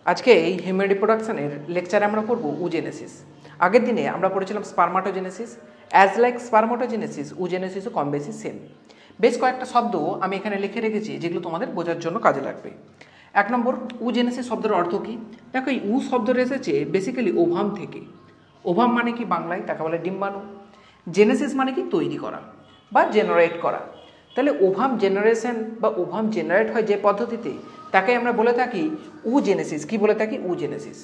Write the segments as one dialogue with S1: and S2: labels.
S1: আজকে এই হিউম্যান রিপ্রোডাকশনের লেকচারে আমরা পড়ব উজেনেসিস। আগের দিনে আমরা পড়েছিলাম স্পারমাটোজেনেসিস। অ্যাজ লাইক স্পারমাটোজেনেসিস, উজেনেসিসও কম বেশি সেম। বেশ কয়েকটা শব্দ আমি এখানে লিখে রেখেছি যেগুলো তোমাদের বোঝার জন্য কাজে লাগবে। 1 নম্বর, উজেনেসিস শব্দের অর্থ কী? দেখো, এই উ শব্দটা এসেছে বেসিক্যালি ওভাম থেকে। ওভাম মানে কি বাংলায়? তাকে বলে ডিম্বাণু। জেনেসিস মানে কি? তৈরি করা বা জেনারেট করা। তাহলে ওভাম জেনারেশন বা ওভাম জেনারেট হয় যে পদ্ধতিতে, তাকে আমরা বলে থাকি উজেনেসিস। কি বলে থাকি? উজেনেসিস।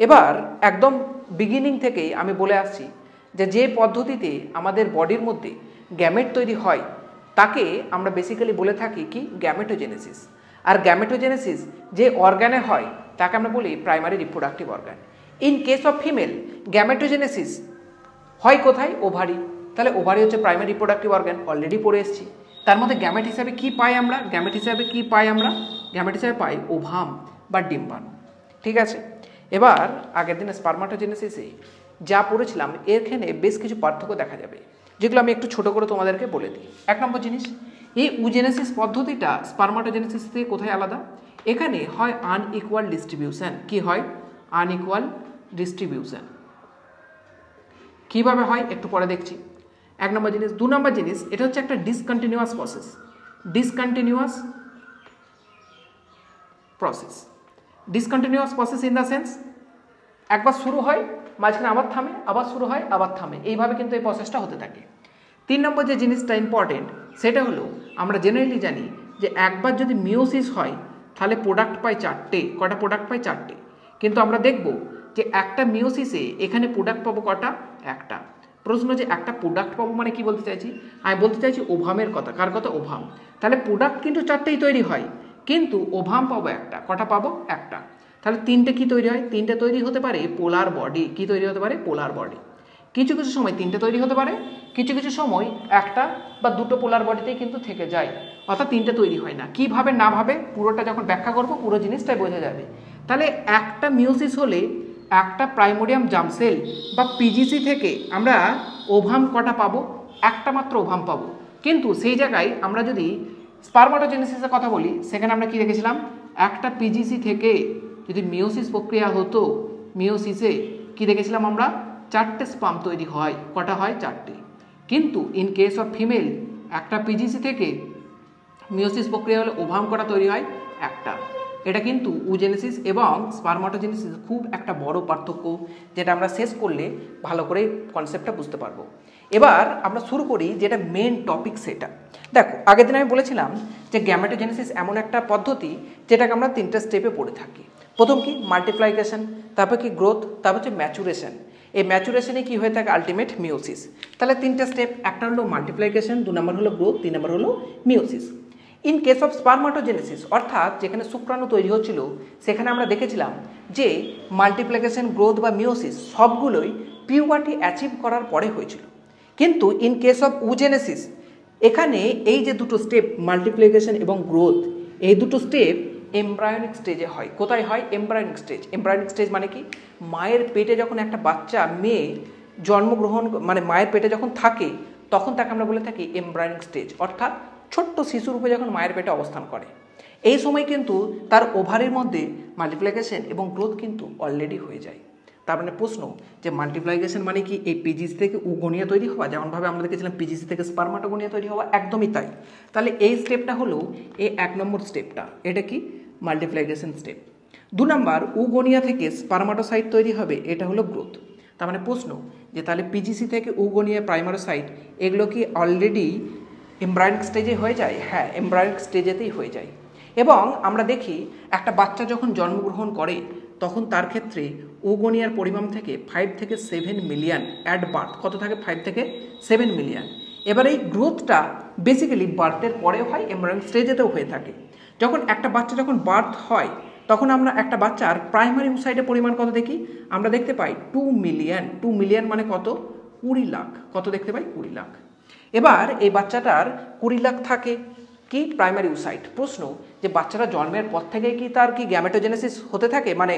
S1: এবার একদম বিগিনিং থেকেই আমি বলে আসছি যে পদ্ধতিতে আমাদের বডির মধ্যে গ্যামেট তৈরি হয় তাকে আমরা বেসিক্যালি বলে থাকি কি? গ্যামেটোজেনেসিস। আর গ্যামেটোজেনেসিস যে অর্গানে হয় তাকে আমরা বলি primary reproductive organ. In case of female, gametogenesis হয় কোথায়? ওভারি। তাহলে ওভারি হচ্ছে প্রাইমারি রিপ্রোডাক্টিভ অর্গান, অলরেডি পড়ে এসেছি। তার মধ্যে গ্যামেট হিসাবে কি পাই আমরা? গ্যামেট হিসাবে কি পাই আমরা? গ্যামেট হিসাবে পাই ওভাম বা ডিম্বাণু। ঠিক আছে, এবার আগের দিনে স্পারমাটোজেনেসিসে যা পড়েছিলাম এখানে বেশ কিছু পার্থক্য দেখা যাবে, যেগুলো আমি একটু ছোট করে তোমাদেরকে বলে দিই। 1 নম্বর জিনিস, এই উজেনেসিস পদ্ধতিটা স্পারমাটোজেনেসিস থেকে কোথায় আলাদা? এখানে হয় আনইকুয়াল ডিস্ট্রিবিউশন। কি হয়? Unequal distribution. কীভাবে হয় একটু পরে দেখছি। 1 নম্বর জিনিস। 2 নম্বর জিনিস, এটা হচ্ছে একটা discontinuous process. Discontinuous process. Discontinuous process in the sense একবার শুরু হয়, মাঝখানে আবার থামে, আবার শুরু হয়, আবার থামে, এইভাবে কিন্তু এই প্রসেসটা হতে থাকে। 3 নম্বর যে জিনিসটা ইম্পর্টেন্ট সেটা হলো, আমরা জেনারেলি জানি যে একবার যদি মিওসিস হয় তাহলে প্রোডাক্ট পাই 4টে। কটা প্রোডাক্ট পাই? 4টে। কিন্তু আমরা দেখব যে একটা মিওসিসে এখানে প্রোডাক্ট পাবো কটা? একটা। প্রশ্ন যে একটা প্রোডাক্ট পাবো মানে কি বলতে চাইছি? আমি বলতে চাইছি ওভামের কথা। কার কথা? ওভাম। তাহলে প্রোডাক্ট কিন্তু 4টেই তৈরি হয়, কিন্তু ওভাম পাবো একটা। কটা পাবো? একটা। তাহলে 3টে কি তৈরি হয়? 3টে তৈরি হতে পারে পোলার বডি। কি তৈরি হতে পারে? পোলার বডি। কিছু কিছু সময় 3টে তৈরি হতে পারে, কিছু কিছু সময় একটা বা দুটো পোলার বডিতেই কিন্তু থেকে যায়, অর্থাৎ 3টে তৈরি হয় না। কীভাবে না ভাবে পুরোটা যখন ব্যাখ্যা করবো পুরো জিনিসটাই বোঝা যাবে। তাহলে একটা মিওসিস হলে একটা প্রাইমোরিয়াম জার্মসেল বা পিজিসি থেকে আমরা ওভাম কটা পাবো? একটা মাত্র ওভাম পাবো। কিন্তু সেই জায়গায় আমরা যদি স্পারমাটোজেনেসিসের কথা বলি, সেখানে আমরা কি দেখেছিলাম? একটা পিজিসি থেকে যদি মিওসিস প্রক্রিয়া হতো, মিওসিসে কি দেখেছিলাম আমরা? 4টে স্পার্ম তৈরি হয়। কটা হয়? 4টে। কিন্তু ইন কেস অফ ফিমেল, একটা পিজিসি থেকে মিওসিস প্রক্রিয়া হলে ওভাম কটা তৈরি হয়? একটা। এটা কিন্তু উজেনেসিস এবং স্পারমাটোজেনেসিস খুব একটা বড় পার্থক্য, যেটা আমরা শেষ করলে ভালো করে কনসেপ্টটা বুঝতে পারবো। এবার আমরা শুরু করি যেটা মেন টপিক সেটা। দেখো, আগের দিন আমি বলেছিলাম যে গ্যামেটোজেনেসিস এমন একটা পদ্ধতি যেটাকে আমরা 3টে স্টেপে পড়ে থাকি। প্রথম কি? মাল্টিপ্লিকেশন, তারপর কি? গ্রোথ, তারপর হচ্ছে ম্যাচুরেশন। এই ম্যাচুরেশনে কি হয়ে থাকে? Ultimate meiosis. তাহলে 3টে স্টেপ, একটা হলো মাল্টিপ্লিকেশন, 2 নম্বর হলো গ্রোথ, 3 নম্বর হলো মিওসিস। ইন কেস অফ স্পারমাটোজেনেসিস, অর্থাৎ যেখানে শুক্রাণু তৈরি হচ্ছিল, সেখানে আমরা দেখেছিলাম যে মাল্টিপ্লিকেশন, গ্রোথ বা মিওসিস সবগুলোই পিউবার্টি অ্যাচিভ করার পরে হয়েছিল। কিন্তু ইন কেস অফ উজেনেসিস, এখানে এই যে দুটো স্টেপ মাল্টিপ্লিকেশন এবং গ্রোথ, এই দুটো স্টেপ এমব্রায়োনিক স্টেজে হয়। কোথায় হয়? Embryonic stage. এমব্রায়োনিক স্টেজ মানে কি? মায়ের পেটে যখন একটা বাচ্চা মেয়ে জন্মগ্রহণ, মানে মায়ের পেটে যখন থাকে, তখন তাকে আমরা বলে থাকি এমব্রায়োনিক স্টেজ, অর্থাৎ ছোট্ট শিশুরূপে যখন মায়ের পেটে অবস্থান করে। এই সময় কিন্তু তার ওভারির মধ্যে মাল্টিপ্লিকেশন এবং গ্রোথ কিন্তু অলরেডি হয়ে যায়। তার মানে প্রশ্ন যে মাল্টিপ্লিকেশন মানে কি এই পিজিসি থেকে উগনিয়া তৈরি হওয়া? যেমনভাবে আমরা দেখেছিলাম পিজিসি থেকে স্পারমাটোগনিয়া তৈরি হওয়া, একদমই তাই। তাহলে এই স্টেপটা হলো এই 1 নম্বর স্টেপটা। এটা কি? Multiplication step. 2 নম্বর, উগনিয়া থেকে স্পারমাটোসাইট তৈরি হবে, এটা হলো গ্রোথ। তার মানে প্রশ্ন যে তাহলে পিজিসি থেকে উগনিয়া, প্রাইমারোসাইট, এগুলো কি অলরেডি এমব্রায়োনিক স্টেজে হয়ে যায়? হ্যাঁ, এমব্রায়োনিক স্টেজেতেই হয়ে যায়। এবং আমরা দেখি একটা বাচ্চা যখন জন্মগ্রহণ করে তখন তার ক্ষেত্রে উগনিয়ার পরিমাণ থেকে 5 থেকে 7 মিলিয়ন অ্যাট বার্থ। কত থাকে? 5 থেকে 7 মিলিয়ন। এবার এই গ্রোথটা বেসিক্যালি বার্থের পরেও হয়, এমব্রায়োনিক স্টেজেতেও হয়ে থাকে। যখন একটা বাচ্চা যখন বার্থ হয় তখন আমরা একটা বাচ্চার প্রাইমারি ওসাইটের পরিমাণ কত দেখি? আমরা দেখতে পাই 2 মিলিয়ন। 2 মিলিয়ন মানে কত? 20 লাখ। কত দেখতে পাই? 20 লাখ। এবার এই বাচ্চাটার 20 লাখ থাকে কি? Primary oocyte. প্রশ্ন যে বাচ্চাটা জন্মের পর থেকে কি তার কি গ্যামেটোজেনেসিস হতে থাকে, মানে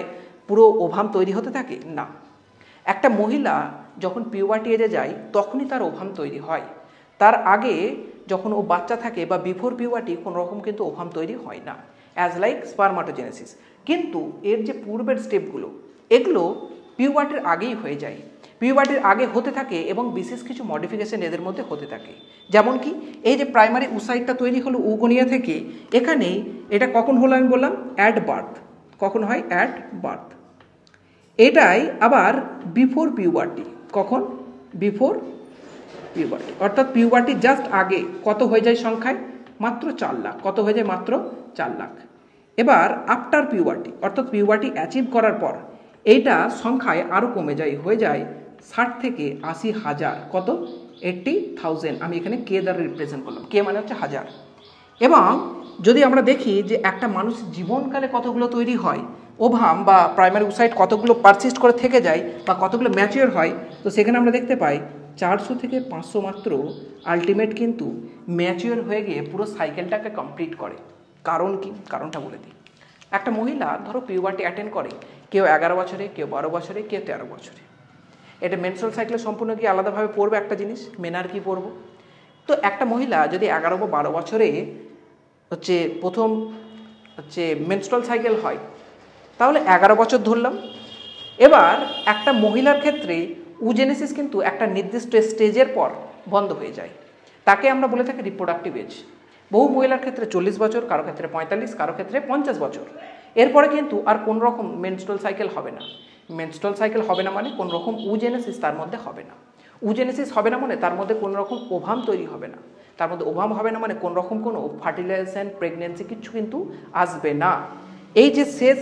S1: পুরো ওভাম তৈরি হতে থাকে? না। একটা মহিলা যখন পিউবার্টি এজে যায় তখনই তার ওভাম তৈরি হয়। তার আগে যখন ও বাচ্চা থাকে বা বিফোর পিউবার্টি কোনো রকম কিন্তু ওভাম তৈরি হয় না। As like spermatogenesis. কিন্তু এর যে পূর্বের স্টেপগুলো এগুলো পিউবার্টির আগেই হয়ে যায়, পিউবার্টির আগে হতে থাকে এবং বিশেষ কিছু মডিফিকেশন এদের মধ্যে হতে থাকে। যেমন কি এই যে প্রাইমারি উসাইটটা তৈরি হলো উগোনিয়া থেকে, এখানে এটা কখন হলো আমি বললাম অ্যাট বার্থ। কখন হয়? At birth. এটাই আবার বিফোর পিউবার্টি। কখন? বিফোর পিউবার্টি, অর্থাৎ পিউবার্টি জাস্ট আগে কত হয়ে যায় সংখ্যায়? মাত্র 4 লাখ। কত হয়ে যায়? মাত্র 4 লাখ। এবার আফটার পিউবার্টি, অর্থাৎ পিউবার্টি অ্যাচিভ করার পর এইটা সংখ্যায় আরও কমে যায়, হয়ে যায় 60 থেকে 80,000। কত? 80,000। আমি এখানে কে দ্বারা রিপ্রেজেন্ট করলাম, কে মানে হচ্ছে হাজার। এবং যদি আমরা দেখি যে একটা মানুষ জীবনকালে কতগুলো তৈরি হয়, ওভাম বা প্রাইমারি উসাইট কতগুলো পারসিস্ট করে থেকে যায় বা কতগুলো ম্যাচিওর হয়, তো সেখানে আমরা দেখতে পাই 400 থেকে 500 মাত্র আলটিমেট কিন্তু ম্যাচিওর হয়ে গিয়ে পুরো সাইকেলটাকে কমপ্লিট করে। কারণ কি? কারণটা বলে দিই। একটা মহিলা ধরো পিউবার্টি অ্যাটেন্ড করে, কেউ 11 বছরে, কেউ 12 বছরে, কেউ 13 বছরে। এটা মেনস্ট্রুয়াল সাইকেলের সম্পূর্ণ কি আলাদাভাবে পড়বে একটা জিনিস, মেন আর কি পড়বো। তো একটা মহিলা যদি 11 বা 12 বছরে প্রথম মেনস্ট্রুয়াল সাইকেল হয়, তাহলে 11 বছর ধরলাম। এবার একটা মহিলার ক্ষেত্রে উজেনেসিস কিন্তু একটা নির্দিষ্ট স্টেজের পর বন্ধ হয়ে যায়, তাকে আমরা বলে থাকি রিপ্রোডাক্টিভ এজ। বহু মহিলার ক্ষেত্রে 40 বছর, কারো ক্ষেত্রে 45, কারো ক্ষেত্রে 50 বছর। এরপরে কিন্তু আর কোন রকম মেনস্ট্রুয়াল সাইকেল হবে না। মেনস্ট্রুয়াল সাইকেল হবে না মানে কোন রকম উজেনেসিস তার মধ্যে হবে না। উজেনেসিস হবে না মানে তার মধ্যে কোনো রকম ওভাম তৈরি হবে না। তার মধ্যে ওভাম হবে না মানে কোন রকম কোনো ফার্টিলাইজেশন, প্রেগনেন্সি কিছু কিন্তু আসবে না। এই যে শেষ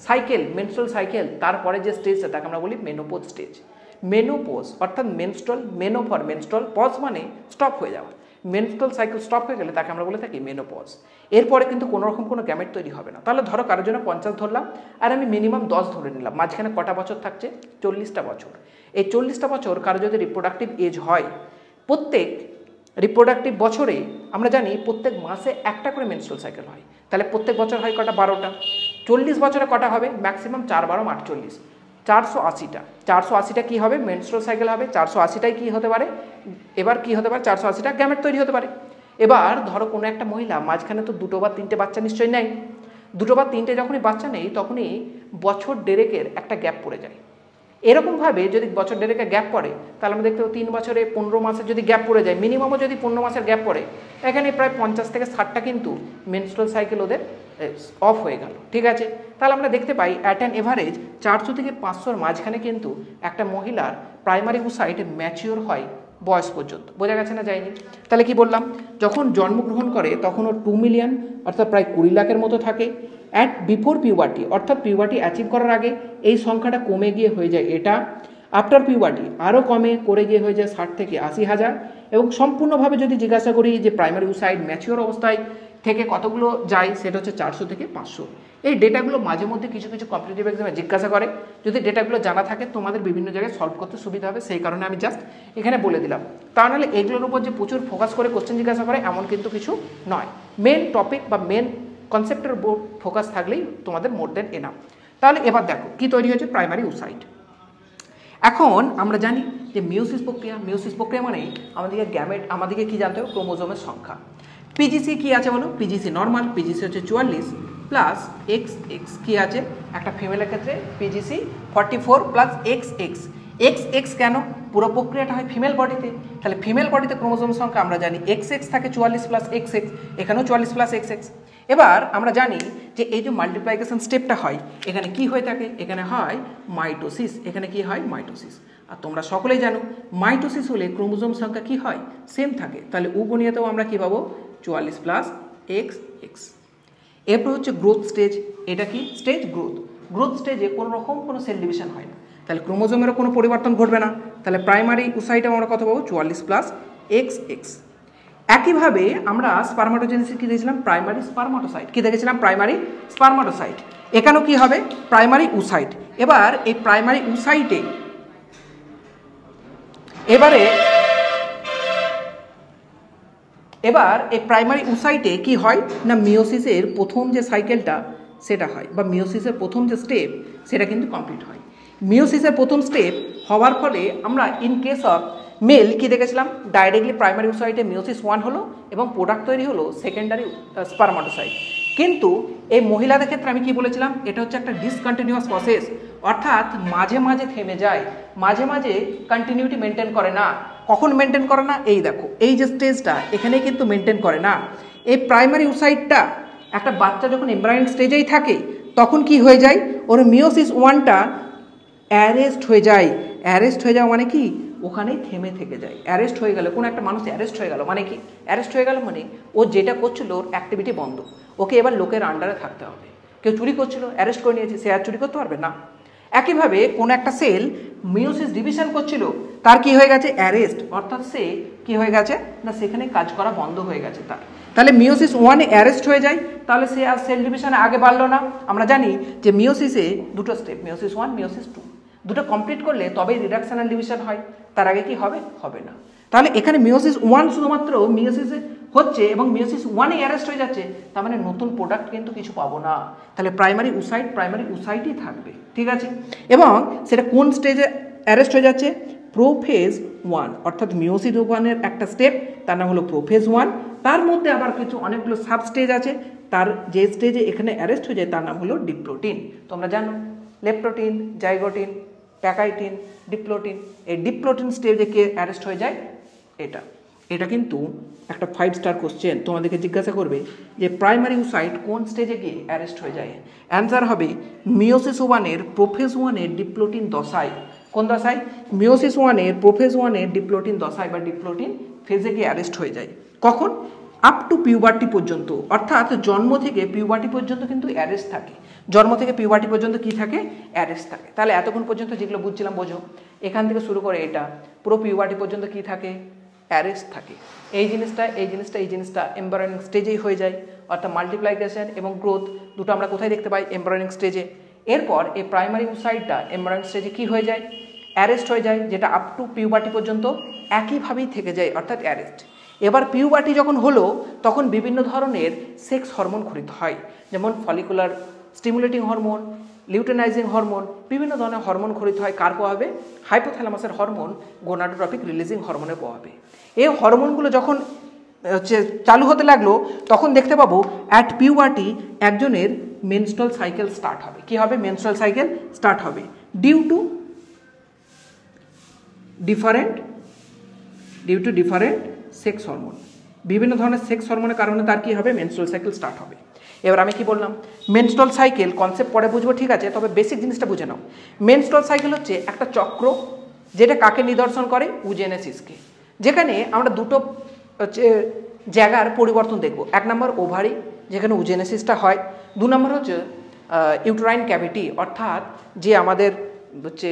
S1: সাইকেল, মেনস্ট্রুয়াল সাইকেল, তারপরে যে স্টেজটা তাকে আমরা বলি মেনোপজ স্টেজ। মেনোপজ অর্থাৎ মেনস্ট্রুয়াল, মেনো ফর মেনস্ট্রুয়াল, পজ মানে স্টপ হয়ে যাওয়া। মেনস্ট্রুয়াল সাইকেল স্টপ হয়ে গেলে তাকে আমরা বলে থাকি মেনোপজ। এরপরে কিন্তু কোনো রকম কোনো গ্যামেট তৈরি হবে না। তাহলে ধরো কারোর জন্য 50 ধরলাম আর আমি মিনিমাম 10 ধরে নিলাম, মাঝখানে কটা বছর থাকছে? 40টা বছর। এই 40টা বছর কারো যদি রিপ্রোডাক্টিভ এজ হয়, প্রত্যেক রিপ্রোডাক্টিভ বছরে আমরা জানি প্রত্যেক মাসে একটা করে মেনস্ট্রুয়াল সাইকেল হয়, তাহলে প্রত্যেক বছর হয় কটা? 12টা। 40 বছরে কটা হবে? ম্যাক্সিমাম 4 12 48, 480টা। 480টা কী হবে? মেনস্ট্রুয়াল সাইকেল হবে। 480টাই কী হতে পারে? এবার কী হতে পারে? 480টা গ্যামেট তৈরি হতে পারে। এবার ধরো কোনো একটা মহিলা মাঝখানে তো 2 বা 3টে বাচ্চা নিশ্চয়ই নেয়। 2 বা 3টে যখনই বাচ্চা নেই তখনই বছর দেড়েকের একটা গ্যাপ পড়ে যায়। এরকমভাবে যদি বছর দেড়েকের গ্যাপ পড়ে, তাহলে আমরা দেখতে পাবো 3 বছরে 15 মাসের যদি গ্যাপ পড়ে যায়, মিনিমামও যদি 15 মাসের গ্যাপ পড়ে, এখানে প্রায় 50 থেকে 60টা কিন্তু মেনস্ট্রুয়াল সাইকেল ওদের অফ হয়ে গেল। ঠিক আছে, তাহলে আমরা দেখতে পাই অ্যাট অ্যান এভারেজ 400 থেকে 500-র মাঝখানে কিন্তু একটা মহিলার প্রাইমারি উসাইট ম্যাচিওর হয় বয়স পর্যন্ত। বোঝা গেছে না? যায়নি? তাহলে কি বললাম, যখন জন্মগ্রহণ করে তখন ও 2 মিলিয়ন অর্থাৎ প্রায় 20 লাখের মতো থাকে। অ্যাট বিফোর পিউবার্টি অর্থাৎ পিউবার্টি অ্যাচিভ করার আগে এই সংখ্যাটা কমে গিয়ে হয়ে যায় এটা। আফটার পিউবার্টি আরও কমে করে গিয়ে হয়ে যায় 60 থেকে 80,000। এবং সম্পূর্ণভাবে যদি জিজ্ঞাসা করি যে প্রাইমারি উসাইট ম্যাচিওর অবস্থায় থেকে কতগুলো যায়, সেটা হচ্ছে 400 থেকে 500। এই ডেটাগুলো মাঝে মধ্যে কিছু কিছু কম্পিটিটিভ এক্সামে জিজ্ঞাসা করে। যদি ডেটাগুলো জানা থাকে তোমাদের বিভিন্ন জায়গায় সলভ করতে সুবিধা হবে, সেই কারণে আমি জাস্ট এখানে বলে দিলাম। তা নাহলে এগুলোর উপর যে প্রচুর ফোকাস করে কোশ্চেন জিজ্ঞাসা করে এমন কিন্তু কিছু নয়। মেন টপিক বা মেন কনসেপ্টের উপর ফোকাস থাকলেই তোমাদের মোর দেন এনাফ। তাহলে এবার দেখো কি তৈরি হয়েছে প্রাইমারি উসাইট। এখন আমরা জানি যে মিওসিস প্রক্রিয়া, মিওসিস প্রক্রিয়া মানে আমাদেরকে গ্যামেট, আমাদেরকে কী জানতে হবে? ক্রোমোজোমের সংখ্যা। পিজিসি কী আছে বলো? পিজিসি নর্মাল, পিজিসি হচ্ছে 44 প্লাস এক্স এক্স কী আছে একটা ফিমেলের ক্ষেত্রে? PGC 44 plus x x. X x কেন? পুরো প্রক্রিয়াটা হয় ফিমেল বডিতে, তাহলে ফিমেল বডিতে ক্রোমোজোম সংখ্যা আমরা জানি এক্স এক্স থাকে 44 প্লাস এক্স এক্স, এখানেও 44 প্লাস এক্স এক্স। এবার আমরা জানি যে এই যে মাল্টিপ্লিকেশন স্টেপটা হয় এখানে কি হয়ে থাকে? এখানে হয় মাইটোসিস। এখানে কি হয়? মাইটোসিস। আর তোমরা সকলেই জানো মাইটোসিস হলে ক্রোমোজোম সংখ্যা কি হয়? সেম থাকে। তাহলে উগনিয়াতেও আমরা কি পাবো? 44 প্লাস এক্স এক্স। এরপর হচ্ছে গ্রোথ স্টেজ। এটা কি স্টেজ? গ্রোথ। গ্রোথ স্টেজে কোনো রকম কোনো সেল ডিভিশন হয় না, তাহলে ক্রোমোজোমেরও কোনো পরিবর্তন ঘটবে না। তাহলে প্রাইমারি উসাইটে আমরা কত পাবো? 44 প্লাস এক্স এক্স। একইভাবে আমরা স্পারমাটোজেনেসিস কি দেখেছিলাম? প্রাইমারি স্পারমাটোসাইট। কি দেখেছিলাম? প্রাইমারি স্পারমাটোসাইট। এখানেও কি হবে? Primary oocyte. এবার এই প্রাইমারি উসাইটে এবার এই প্রাইমারি উসাইটে কি হয় না মিওসিসের প্রথম যে সাইকেলটা সেটা হয়, বা মিওসিসের প্রথম যে স্টেপ সেটা কিন্তু কমপ্লিট হয়। মিওসিসের প্রথম স্টেপ হওয়ার ফলে আমরা ইন কেস অফ মেল কি দেখেছিলাম? ডাইরেক্টলি প্রাইমারি উসাইটে মিওসিস 1 হলো এবং প্রোডাক্ট তৈরি হলো সেকেন্ডারি স্পারমাটোসাইট। কিন্তু এই মহিলাদের ক্ষেত্রে আমি কি বলেছিলাম, এটা হচ্ছে একটা ডিসকন্টিনিউয়াস প্রসেস, অর্থাৎ মাঝে মাঝে থেমে যায়, মাঝে মাঝে কন্টিনিউটি মেনটেন করে না। কখন মেনটেন করে না, এই দেখো এই যে স্টেজটা এখানে কিন্তু মেনটেন করে না। এই প্রাইমারি উসাইটটা একটা বাচ্চা যখন এমব্রায়োনিক স্টেজেই থাকে তখন কি হয়ে যায়, ওর মিওসিস ওয়ানটা অ্যারেস্ট হয়ে যায়। অ্যারেস্ট হয়ে যাওয়া মানে কি, ওখানেই থেমে থেকে যায়। অ্যারেস্ট হয়ে গেল, কোনো একটা মানুষ অ্যারেস্ট হয়ে গেল মানে কি, অ্যারেস্ট হয়ে গেল মানে ও যেটা করছিল ওর অ্যাক্টিভিটি বন্ধ, ওকে এবার লোকের আন্ডারে থাকতে হবে। কেউ চুরি করছিল, অ্যারেস্ট করে নিয়েছে, সে আর চুরি করতে পারবে না। একইভাবে কোনো একটা সেল মিওসিস ডিভিশন করছিল, তার কি হয়ে গেছে, অ্যারেস্ট, অর্থাৎ সে কি হয়ে গেছে না, সেখানে কাজ করা বন্ধ হয়ে গেছে তার। তাহলে মিওসিস ওয়ানে অ্যারেস্ট হয়ে যায়, তাহলে সে আর সেল ডিভিশনে আগে বাড়লো না। আমরা জানি যে মিওসিসে দুটো step, meiosis one, meiosis two, দুটো কমপ্লিট করলে তবেই রিডাকশন অ্যান্ড ডিভিশন হয়, তার আগে কি হবে, হবে না। তাহলে এখানে মিওসিস ওয়ান শুধুমাত্র মিওসিসে হচ্ছে এবং মিওসিস ওয়ানে অ্যারেস্ট হয়ে যাচ্ছে, তার মানে নতুন প্রোডাক্ট কিন্তু কিছু পাবো না। তাহলে প্রাইমারি উসাইটই থাকবে, ঠিক আছে। এবং সেটা কোন স্টেজে অ্যারেস্ট হয়ে যাচ্ছে, প্রোফেজ ওয়ান, অর্থাৎ মিওসিস ওয়ানের একটা স্টেপ, তার নাম হলো প্রোফেজ ওয়ান। তার মধ্যে আবার কিছু অনেকগুলো সাব স্টেজ আছে, তার যে স্টেজে এখানে অ্যারেস্ট হয়ে যায় তার নাম হলো ডিপ্লোটিন। তোমরা জানো লেপ্টোটিন, জাইগোটিন, প্যাকাইটিন, ডিপ্লোটিন। এই ডিপ্লোটিন স্টেজে কে অ্যারেস্ট হয়ে যায়, এটা কিন্তু একটা 5 স্টার কোশ্চেন, তোমাদেরকে জিজ্ঞাসা করবে যে প্রাইমারি উসাইট কোন স্টেজে গিয়ে অ্যারেস্ট হয়ে যায়। অ্যান্সার হবে মিওসিস ওয়ানের প্রোফেজ ওয়ানের ডিপ্লোটিন দশায়। কোন দশায়, মিওসিস ওয়ানের প্রোফেজ ওয়ানের ডিপ্লোটিন দশায় বা ডিপ্লোটিন ফেজে গিয়ে অ্যারেস্ট হয়ে যায়। কখন, আপ টু পিউবার্টি পর্যন্ত, অর্থাৎ জন্ম থেকে পিউবার্টি পর্যন্ত কিন্তু অ্যারেস্ট থাকে। জন্ম থেকে পিউবার্টি পর্যন্ত কি থাকে, অ্যারেস্ট থাকে। তাহলে এতক্ষণ পর্যন্ত যেগুলো বুঝছিলাম বোঝো, এখান থেকে শুরু করে এটা পুরো পিউবার্টি পর্যন্ত কি থাকে, অ্যারেস্ট থাকে। এই জিনিসটা এমব্রায়োনিক স্টেজেই হয়ে যায়, অর্থাৎ মাল্টিপ্লিকেশন এবং গ্রোথ দুটো আমরা কোথায় দেখতে পাই, এমব্রায়োনিক স্টেজে। এরপর এই প্রাইমারি উসাইটটা এমব্রায়োনিক স্টেজে কি হয়ে যায়, অ্যারেস্ট হয়ে যায়, যেটা আপ টু পিউবার্টি পর্যন্ত একইভাবেই থেকে যায়, অর্থাৎ অ্যারেস্ট। এবার পিউবার্টি যখন হলো তখন বিভিন্ন ধরনের সেক্স হরমোন খরিত হয়, যেমন follicular stimulating hormone, luteinising hormone, বিভিন্ন ধরনের হরমোন খরিত হয়। কার প্রভাবে, হাইপোথ্যালামাসের হরমোন গোনাডোট্রপিক রিলিজিং হরমোনের প্রভাবে। এই হরমোনগুলো যখন চালু হতে লাগলো তখন দেখতে পাবো অ্যাট পিউবার্টি একজনের মেনস্ট্রুয়াল সাইকেল স্টার্ট হবে। কি হবে, মেনস্ট্রুয়াল সাইকেল স্টার্ট হবে due to different sex hormone. বিভিন্ন ধরনের সেক্স হরমোনের কারণে তার কি হবে, মেনস্ট্রুয়াল সাইকেল স্টার্ট হবে। এবার আমি কি বললাম, মেনস্ট্রুয়াল সাইকেল কনসেপ্ট পরে বুঝবো, ঠিক আছে, তবে বেসিক জিনিসটা বুঝে নাও। মেনস্ট্রুয়াল সাইকেল হচ্ছে একটা চক্র, যেটা কাকে নিদর্শন করে, উজেনেসিসকে। যেখানে আমরা দুটো হচ্ছে জায়গার পরিবর্তন দেখব। এক নম্বর ওভারি, যেখানে উজেনেসিসটা হয়। 2 নম্বর হচ্ছে ইউটেরাইন ক্যাভিটি, অর্থাৎ যে আমাদের হচ্ছে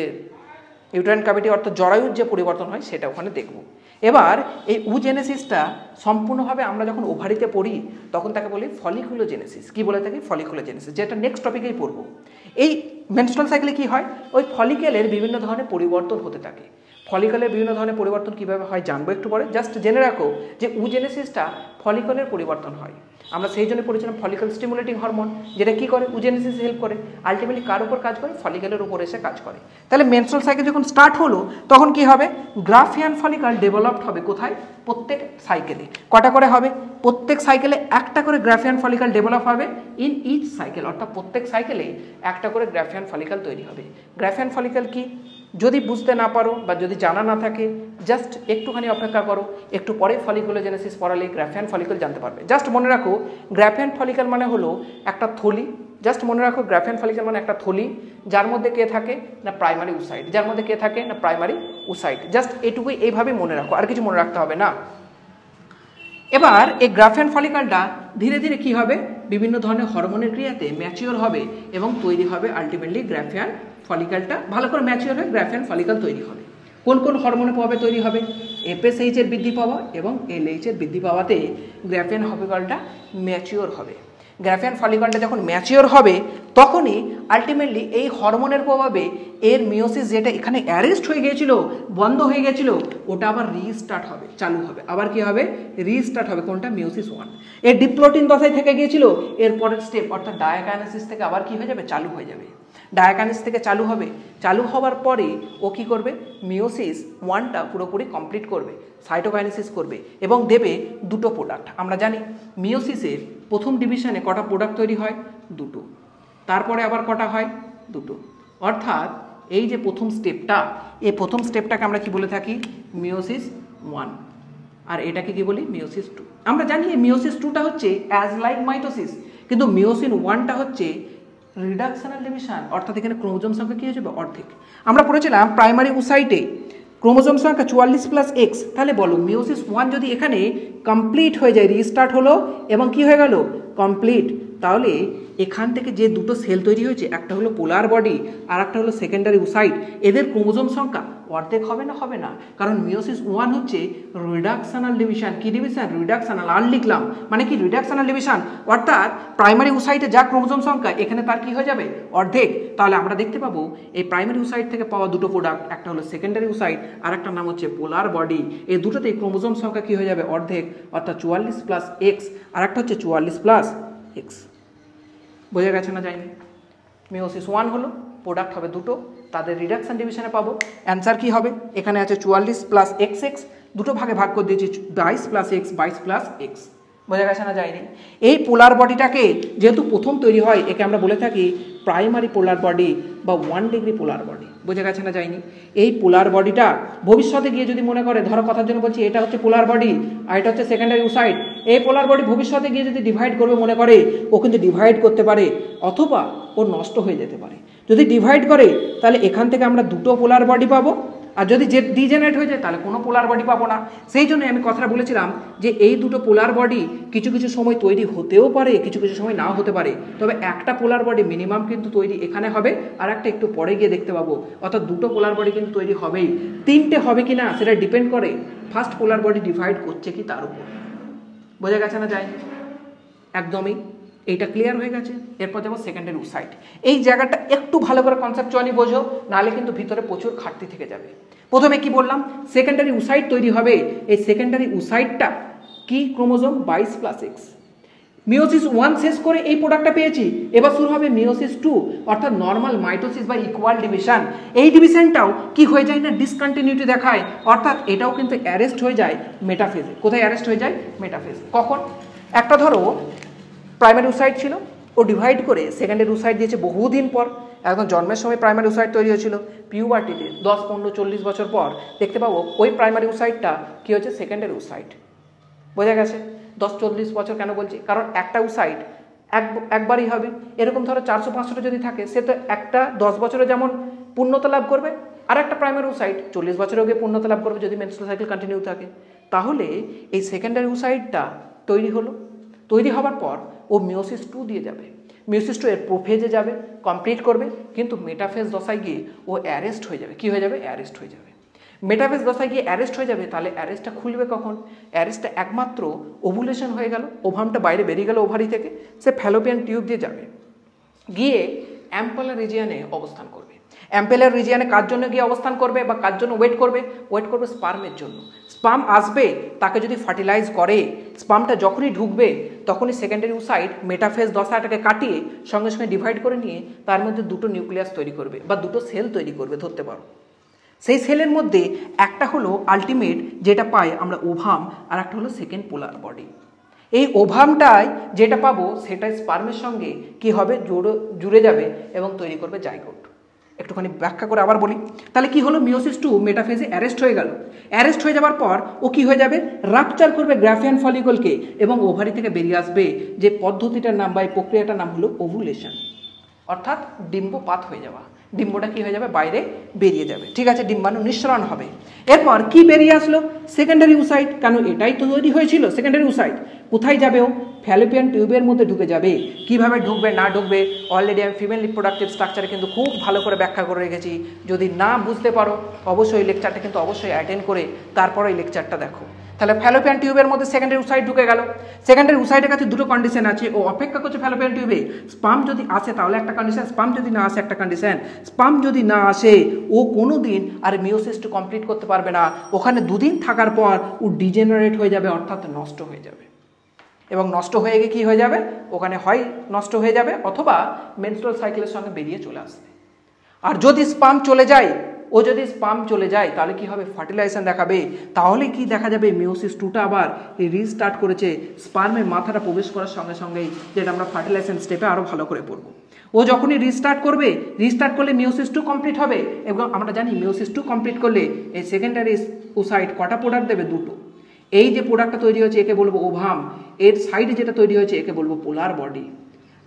S1: ইউটেরাইন ক্যাভিটি অর্থাৎ জরায়ুর যে পরিবর্তন হয় সেটা ওখানে দেখব। এবার এই উজেনেসিসটা সম্পূর্ণভাবে আমরা যখন ওভারিতে পড়ি তখন তাকে বলি ফলিকুলোজেনেসিস। কি বলে থাকি, ফলিকুলোজেনেসিস, যেটা নেক্সট টপিকেই পড়বো। এই মেনস্ট্রুয়াল সাইকেলে কি হয়, ওই ফলিকেলের বিভিন্ন ধরনের পরিবর্তন হতে থাকে। ফলিকলের বিভিন্ন ধরনের পরিবর্তন কীভাবে হয় জানবো একটু পরে। জাস্ট জেনে রাখো যে উজেনেসিসটা ফলিকলের পরিবর্তন হয়। আমরা সেই জন্য পড়েছিলাম ফলিকল স্টিমুলেটিং হরমোন, যেটা কী করে, উজেনেসিস হেল্প করে। আলটিমেটলি কার উপর কাজ করে, ফলিকলের উপর এসে কাজ করে। তাহলে মেনস্ট্রুয়াল সাইকেল যখন স্টার্ট হলো তখন কি হবে, গ্রাফিয়ান ফলিকল ডেভেলপড হবে। কোথায়, প্রত্যেক সাইকেলে। কটা করে হবে, প্রত্যেক সাইকেলে একটা করে গ্রাফিয়ান ফলিকল ডেভেলপ হবে ইন ইচ সাইকেল, অর্থাৎ প্রত্যেক সাইকেলে একটা করে গ্রাফিয়ান ফলিকল তৈরি হবে। গ্রাফিয়ান ফলিকল কি, যদি বুঝতে না পারো বা যদি জানা না থাকে জাস্ট একটুখানি অপেক্ষা করো, একটু পরে ফলিকুলোজেনেসিস পড়ালে গ্রাফিয়ান ফলিকল জানতে পারবে। জাস্ট মনে রাখো গ্রাফিয়ান ফলিকল মানে হলো একটা থলি। জাস্ট মনে রাখো গ্রাফিয়ান ফলিকল মানে একটা থলি, যার মধ্যে কে থাকে না প্রাইমারি উসাইট, যার মধ্যে কে থাকে না প্রাইমারি উসাইট। জাস্ট এটুকুই এইভাবে মনে রাখো, আর কিছু মনে রাখতে হবে না। এবার এই গ্রাফিয়ান ফলিকলটা ধীরে ধীরে কি হবে, বিভিন্ন ধরনের হরমোনের ক্রিয়াতে ম্যাচিওর হবে এবং তৈরি হবে আলটিমেটলি গ্রাফিয়ান ফলিকলটা। ভালো করে ম্যাচিওর হয়ে গ্রাফিয়ান ফলিকল তৈরি হবে। কোন কোন হরমোনের প্রভাবে তৈরি হবে, FSH এর বৃদ্ধি পাওয়া এবং LH এর বৃদ্ধি পাওয়াতে গ্রাফিয়ান ফলিকলটা ম্যাচিওর হবে। গ্রাফিয়ান ফলিকলটা যখন ম্যাচিওর হবে তখনই আলটিমেটলি এই হরমোনের প্রভাবে এর মিওসিস যেটা এখানে অ্যারেস্ট হয়ে গিয়েছিল, বন্ধ হয়ে গেছিল, ওটা আবার রিস্টার্ট হবে, চালু হবে। আবার কি হবে, রিস্টার্ট হবে। কোনটা, মিওসিস 1। এর ডিপ্লোটিন দশায় থেকে গিয়েছিল, এর পরের স্টেপ অর্থাৎ ডায়াকাইনেসিস থেকে আবার কি হয়ে যাবে, চালু হয়ে যাবে। ডায়াকাইনেসিস থেকে চালু হবে, চালু হওয়ার পরে ও কী করবে, মিওসিস ওয়ানটা পুরোপুরি কমপ্লিট করবে, সাইটোকাইনেসিস করবে এবং দেবে দুটো প্রোডাক্ট। আমরা জানি মিওসিসের প্রথম ডিভিশনে কটা প্রোডাক্ট তৈরি হয়, দুটো, তারপরে আবার কটা হয়, দুটো। অর্থাৎ এই যে প্রথম স্টেপটা, এই প্রথম স্টেপটাকে আমরা কি বলে থাকি, মিওসিস ওয়ান, আর এটাকে কি বলি, মিওসিস টু। আমরা জানি এই মিওসিস টুটা হচ্ছে অ্যাজ লাইক মাইটোসিস, কিন্তু মিওসিস ওয়ানটা হচ্ছে রিডাকশনাল ডিভিশন, অর্থাৎ এখানে ক্রোমোজোম সংখ্যা কী হয়ে যাবে, অর্ধেক। আমরা পড়েছিলাম প্রাইমারি ওসাইটে ক্রোমোজোম সংখ্যা 44+X, তাহলে বলো মিওসিস ওয়ান যদি এখানে কমপ্লিট হয়ে যায়, রিস্টার্ট হলো এবং কি হয়ে গেল, কমপ্লিট, তাহলে এখান থেকে যে দুটো সেল তৈরি হয়েছে, একটা হলো পোলার বডি আর একটা হলো সেকেন্ডারি ওসাইট, এদের ক্রোমোজোম সংখ্যা অর্ধেক হবে না, হবে না, কারণ মিওসিস ওয়ান হচ্ছে রিডাকশনাল ডিভিশন। কি ডিভিশন, রিডাকশনাল, আর লিখলাম মানে কি, রিডাকশনাল ডিভিশন, অর্থাৎ প্রাইমারি ওসাইটে যা ক্রোমোজোম সংখ্যা এখানে তার কি হয়ে যাবে, অর্ধেক। তাহলে আমরা দেখতে পাবো এই প্রাইমারি ওসাইট থেকে পাওয়া দুটো প্রোডাক্ট, একটা হলো সেকেন্ডারি ওসাইট আর একটা নাম হচ্ছে পোলার বডি, এই দুটোতেই ক্রোমোজোম সংখ্যা কি হয়ে যাবে, অর্ধেক, অর্থাৎ 44+X আর একটা হচ্ছে 44+X। বোঝা গেছে না, যায়নি? মিওসিস ওয়ান হলো, প্রোডাক্ট হবে দুটো, তাদের রিডাকশন ডিভিশনে পাবো। অ্যান্সার কি হবে, এখানে আছে 44+XX, দুটো ভাগে ভাগ করে দিয়েছি 22+X, 22+X। বোঝা গেছে না, যায়নি? এই পোলার বডিটাকে যেহেতু প্রথম তৈরি হয়, একে আমরা বলে থাকি প্রাইমারি পোলার বডি বা 1 ডিগ্রি পোলার বডি। বোঝা গেছে না, যায়নি? এই পোলার বডিটা ভবিষ্যতে গিয়ে যদি মনে করে, ধরো কথার জন্য বলছি, এটা হচ্ছে পোলার বডি আর এটা হচ্ছে সেকেন্ডারি ওসাইট, এই পোলার বডি ভবিষ্যতে গিয়ে যদি ডিভাইড করবে মনে করে, ও কিন্তু ডিভাইড করতে পারে অথবা ও নষ্ট হয়ে যেতে পারে। যদি ডিভাইড করে তাহলে এখান থেকে আমরা দুটো পোলার বডি পাবো, আর যদি যে ডিজেনারেট হয়ে যায় তাহলে কোনো পোলার বডি পাবো না। সেই জন্য আমি কথাটা বলেছিলাম যে এই দুটো পোলার বডি কিছু কিছু সময় তৈরি হতেও পারে, কিছু কিছু সময় নাও হতে পারে, তবে একটা পোলার বডি মিনিমাম কিন্তু তৈরি এখানে হবে, আর একটা একটু পরে গিয়ে দেখতে পাবো, অর্থাৎ দুটো পোলার বডি কিন্তু তৈরি হবেই। তিনটে হবে কি না সেটা ডিপেন্ড করে ফার্স্ট পোলার বডি ডিভাইড করছে কি তার উপর। বোঝা গেছে না, যায়? একদমই, এইটা ক্লিয়ার হয়ে গেছে। এরপর যাবো সেকেন্ডারি ওসাইট। এই জায়গাটা একটু ভালো করে কনসেপচুয়ালি বোঝো, নাহলে কিন্তু ভিতরে প্রচুর ঘাটতি থেকে যাবে। প্রথমে কি বললাম, সেকেন্ডারি ওসাইট তৈরি হবে। এই সেকেন্ডারি ওসাইটটা কি, ক্রোমোজোম 22+X। মিওসিস ওয়ান শেষ করে এই প্রোডাক্টটা পেয়েছি, এবার শুরু হবে মিওসিস টু, অর্থাৎ নর্মাল মাইটোসিস বা ইকুয়াল ডিভিশন। এই ডিভিশনটাও কি হয়ে যায় না, ডিসকন্টিনিউটি দেখায়, অর্থাৎ এটাও কিন্তু অ্যারেস্ট হয়ে যায় মেটাফেজে। কোথায় অ্যারেস্ট হয়ে যায়, মেটাফেজ। কখন, একটা ধরো প্রাইমারি ওসাইট ছিল, ও ডিভাইড করে সেকেন্ডারি ওসাইট দিয়েছে বহুদিন পর, একদম জন্মের সময় প্রাইমারি ওসাইট তৈরি হয়েছিল, পিউবার্টিতে 10, 15, 40 বছর পর দেখতে পাবো ওই প্রাইমারি ওসাইটটা কী হচ্ছে, সেকেন্ডারি ওসাইট। বোঝা গেছে? 10-40 বছর কেন বলছি, কারণ একটা ওসাইট একবারই হবে। এরকম ধরো 400-500 যদি থাকে, সে তো একটা 10 বছরে যেমন পূর্ণতা লাভ করবে, আর একটা প্রাইমারি ওসাইট 40 বছরে গিয়ে পূর্ণতা লাভ করবে যদি মেনস্ট্রুয়াল সাইকেল কন্টিনিউ থাকে। তাহলে এই সেকেন্ডারি ওসাইটটা তৈরি হলো, তৈরি হওয়ার পর ও মিওসিস টু দিয়ে যাবে, মিওসিস টু এর প্রোফেজে যাবে, কমপ্লিট করবে, কিন্তু মেটাফেজ দশায় গিয়ে ও অ্যারেস্ট হয়ে যাবে। কি হয়ে যাবে, অ্যারেস্ট হয়ে যাবে। মেটাফেজ দশায় গিয়ে অ্যারেস্ট হয়ে যাবে। তাহলে অ্যারেস্টটা খুলবে কখন, অ্যারেস্টটা একমাত্র ওভুলেশন হয়ে গেল, ওভামটা বাইরে বেরিয়ে গেল ওভারি থেকে, সে ফ্যালোপিয়ান টিউব দিয়ে যাবে, গিয়ে অ্যাম্পেলার রিজিয়ানে অবস্থান করবে। অ্যাম্পেলার রিজিয়ানে কার জন্য গিয়ে অবস্থান করবে বা কার জন্য ওয়েট করবে, ওয়েট করবে স্পার্মের জন্য। স্পার্ম আসবে, তাকে যদি ফার্টিলাইজ করে, স্পার্মটা যখনই ঢুকবে তখনই সেকেন্ডারি ওসাইট মেটাফেজ দশাটাকে কাটিয়ে সঙ্গে সঙ্গে ডিভাইড করে নিয়ে তার মধ্যে দুটো নিউক্লিয়াস তৈরি করবে বা দুটো সেল তৈরি করবে, ধরতে পারো। সেই সেলের মধ্যে একটা হলো আলটিমেট যেটা পাই আমরা ওভাম, আর একটা হলো সেকেন্ড পোলার বডি। এই ওভামটাই যেটা পাবো সেটাই স্পার্মের সঙ্গে কি হবে, জুড়ে যাবে এবং তৈরি করবে জাইগোট। একটুখানি ব্যাখ্যা করে আবার বলি, তাহলে কি হলো, মিওসিস টু মেটাফেজে অ্যারেস্ট হয়ে গেল। অ্যারেস্ট হয়ে যাওয়ার পর ও কি হয়ে যাবে, রাপচার করবে গ্রাফিয়ান ফলিকলকে এবং ওভারি থেকে বেরিয়ে আসবে। যে পদ্ধতিটার নাম বা এই প্রক্রিয়াটার নাম হলো ওভুলেশন, অর্থাৎ ডিম্বপাত হয়ে যাওয়া। ডিম্বটা কি হয়ে যাবে, বাইরে বেরিয়ে যাবে। ঠিক আছে, ডিম্বাণু নিঃসরণ হবে। এরপর কি বেরিয়ে আসলো, সেকেন্ডারি ওসাইট, কারণ এটাই তো তৈরি হয়েছিল সেকেন্ডারি ওসাইট। কোথায় যাবে ও, ফ্যালোপিয়ান টিউবের মধ্যে ঢুকে যাবে। কিভাবে ঢুকবে না ঢুকবে অলরেডি আমি ফিমেল রিপ্রোডাক্টিভ স্ট্রাকচারে কিন্তু খুব ভালো করে ব্যাখ্যা করে রেখেছি। যদি না বুঝতে পারো অবশ্যই লেকচারটা কিন্তু অবশ্যই অ্যাটেন্ড করে তারপরে এই লেকচারটা দেখো। তাহলে ফ্যালোপিয়ান টিউবের মধ্যে সেকেন্ডারি ওসাইট ঢুকে গেল। সেকেন্ডারি ওসাইটের কাছে দুটো কন্ডিশন আছে, ও অপেক্ষা করছে ফ্যালোপিয়ান টিউবে। স্পার্ম যদি আসে তাহলে একটা কন্ডিশন, স্পার্ম যদি না আসে একটা কন্ডিশন। স্পার্ম যদি না আসে ও কোনো দিন আর মিওসিস টু কমপ্লিট করতে পারবে না। ওখানে দুদিন থাকার পর ও ডিজেনারেট হয়ে যাবে, অর্থাৎ নষ্ট হয়ে যাবে। এবং নষ্ট হয়ে গিয়ে কী হয়ে যাবে, ওখানে হয় নষ্ট হয়ে যাবে অথবা মেনস্ট্রুয়াল সাইকেলের সঙ্গে বেরিয়ে চলে আসবে। আর যদি স্পার্ম চলে যায় তাহলে কি হবে, ফার্টিলাইজেশন দেখাবে। তাহলে কি দেখা যাবে, মিওসিস 2টা আবার রিস্টার্ট করেছে স্পার্মের মাথাটা প্রবেশ করার সঙ্গে সঙ্গেই, যেটা আমরা ফার্টিলাইজেশন স্টেপে আরও ভালো করে পড়বো। ও যখনই রিস্টার্ট করলে মিওসিস 2 কমপ্লিট হবে, এবং আমরা জানি মিওসিস 2 কমপ্লিট করলে এই সেকেন্ডারি ওসাইট কটা প্রোডাক্ট দেবে, 2টো। এই যে প্রোডাক্টটা তৈরি হয়েছে একে বলবো ওভাম, এর সাইডে যেটা তৈরি হয়েছে একে বলবো পোলার বডি।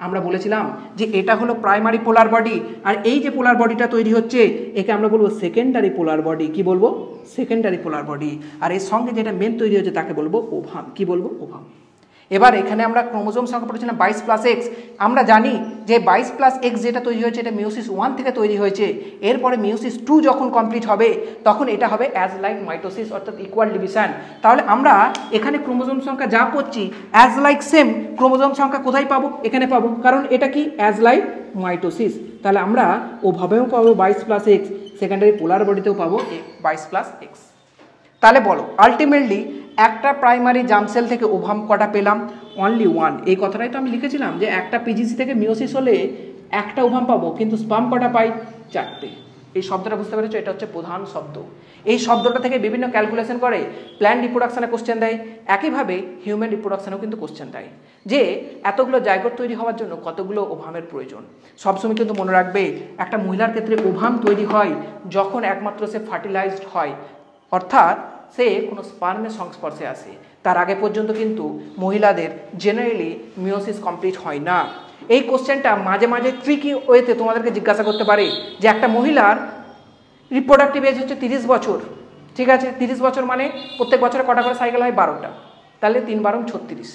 S1: আমরা বলেছিলাম যে এটা হলো প্রাইমারি পোলার বডি, আর এই যে পোলার বডিটা তৈরি হচ্ছে একে আমরা বলবো সেকেন্ডারি পোলার বডি। কি বলবো, সেকেন্ডারি পোলার বডি। আর এর সঙ্গে যেটা মেন তৈরি হচ্ছে তাকে বলবো ওভাম। কি বলবো, ওভাম। এবার এখানে আমরা ক্রোমোজোম সংখ্যা পড়েছিলাম 22+X। আমরা জানি যে 22+X যেটা তৈরি হয়েছে এটা মিওসিস 1 থেকে তৈরি হয়েছে। এরপরে মিওসিস 2 যখন কমপ্লিট হবে তখন এটা হবে অ্যাজ লাইক মাইটোসিস, অর্থাৎ ইকুয়াল ডিভিশন। তাহলে আমরা এখানে ক্রোমোজোম সংখ্যা যা পড়ছি অ্যাজ লাইক সেম, ক্রোমোজোম সংখ্যা কোথায় পাবো, এখানে পাবো, কারণ এটা কি অ্যাজ লাইক মাইটোসিস। তাহলে আমরা ওভাবেও পাবো 22+X, সেকেন্ডারি পোলার বডিতেও পাবো 22+X। তাহলে বলো আলটিমেটলি একটা প্রাইমারি জার্মসেল থেকে ওভাম কটা পেলাম, অনলি 1। এই কথাটাই তো আমি লিখেছিলাম যে একটা পিজিসি থেকে মিওসিস হলে একটা ওভাম পাবো, কিন্তু স্পার্ম কটা পাই, 4টে। এই শব্দটা বুঝতে পেরেছো, এটা হচ্ছে প্রধান শব্দ। এই শব্দটা থেকে বিভিন্ন ক্যালকুলেশন করে প্ল্যান্ট রিপ্রোডাকশনে কোশ্চেন দেয়, একইভাবে হিউম্যান রিপ্রোডাকশনেও কিন্তু কোশ্চেন দেয় যে এতগুলো জাইগোট তৈরি হওয়ার জন্য কতগুলো ওভামের প্রয়োজন। সবসময় কিন্তু মনে রাখবে একটা মহিলার ক্ষেত্রে ওভাম তৈরি হয় যখন একমাত্র সে ফার্টিলাইজড হয়, অর্থাৎ সে কোনো স্পার্মের সংস্পর্শে আসে। তার আগে পর্যন্ত কিন্তু মহিলাদের জেনারেলি মিওসিস কমপ্লিট হয় না। এই কোশ্চেনটা মাঝে মাঝে ট্রিকি ওয়েতে তোমাদেরকে জিজ্ঞাসা করতে পারে যে একটা মহিলার রিপ্রোডাক্টিভ এজ হচ্ছে 30 বছর, ঠিক আছে, 30 বছর মানে প্রত্যেক বছরে কটা করে সাইকেল হয়, 12টা, তাহলে 3 × 36।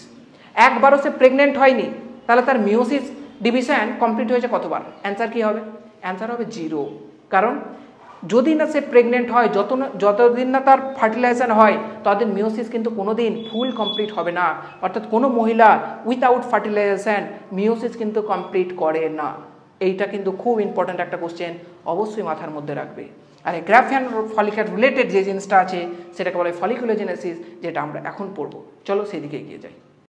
S1: একবারও সে প্রেগনেন্ট হয়নি, তাহলে তার মিওসিস ডিভিশন কমপ্লিট হয়েছে কতবার? অ্যান্সার কী হবে? অ্যান্সার হবে 0। কারণ যদি না সে প্রেগনেন্ট হয়, যতদিন না তার ফার্টিলাইজেশন হয় ততদিন মিওসিস কিন্তু কোনোদিন ফুল কমপ্লিট হবে না। অর্থাৎ কোনো মহিলা উইথাউট ফার্টিলাইজেশন মিওসিস কিন্তু কমপ্লিট করে না। এইটা কিন্তু খুব ইম্পর্ট্যান্ট একটা কোশ্চেন, অবশ্যই মাথার মধ্যে রাখবে। আর এই গ্রাফিয়ান ফলিকার রিলেটেড যে জিনিসটা আছে সেটাকে বলে ফলিকুলোজেনেসিস, যেটা আমরা এখন পড়বো। চলো সেদিকে এগিয়ে যাই।